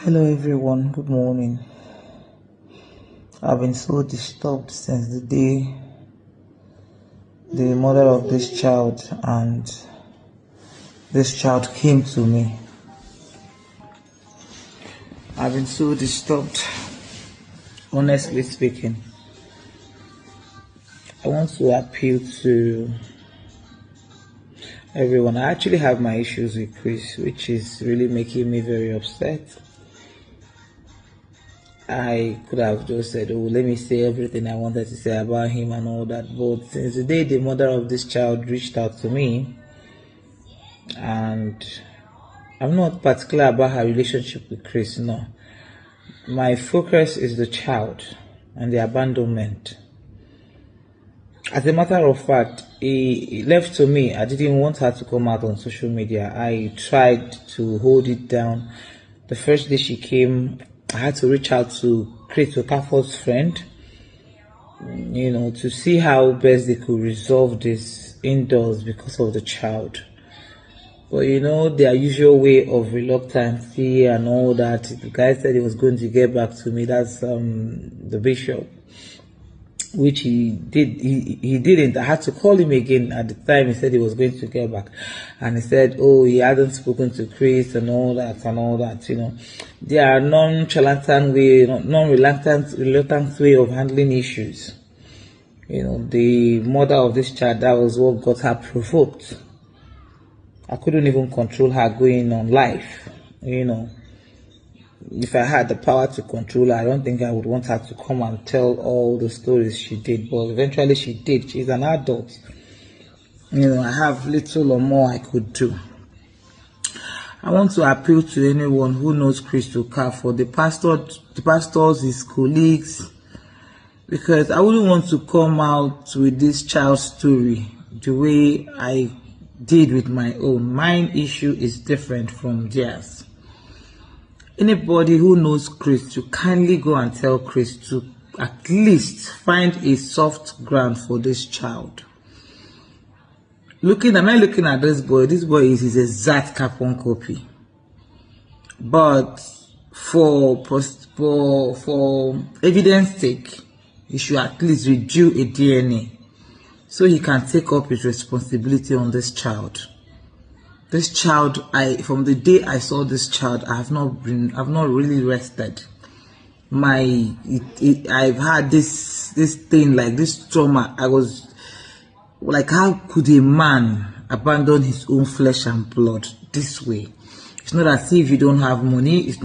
Hello everyone, good morning. I've been so disturbed since the day the mother of this child and this child came to me. I've been so disturbed, honestly speaking. I want to appeal to everyone. I actually have my issues with Chris, which is really making me very upset. I could have just said, oh, let me say everything I wanted to say about him and all that. But since the day the mother of this child reached out to me, and I'm not particular about her relationship with Chris, no. My focus is the child and the abandonment. As a matter of fact, he left to me. I didn't want her to come out on social media. I tried to hold it down. The first day she came, I had to reach out to Chris Okafor's friend, to see how best they could resolve this indoors because of the child. But their usual way of reluctancy and all that. The guy said he was going to get back to me. That's the bishop, which he did. He didn't. I had to call him again at the time. He said he was going to get back, and he said, oh, he hadn't spoken to Chris and all that. There are non-reluctant way of handling issues. The mother of this child, that was what got her provoked. I couldn't even control her going on live. If I had the power to control her, I don't think I would want her to come and tell all the stories she did. But eventually she did. She's an adult. I have little or more I could do. I want to appeal to anyone who knows Chris Okafor, the pastors, his colleagues, because I wouldn't want to come out with this child's story the way I did with my own. Mine issue is different from theirs. Anybody who knows Chris, to kindly go and tell Chris to at least find a soft ground for this child. I'm not looking at this boy. This boy is his exact carbon copy. But for evidence sake, he should at least redo a DNA so he can take up his responsibility on this child. This child, from the day I saw this child, I've not really rested. I've had this thing, like this trauma. I was like, how could a man abandon his own flesh and blood this way? It's not as if you don't have money. It's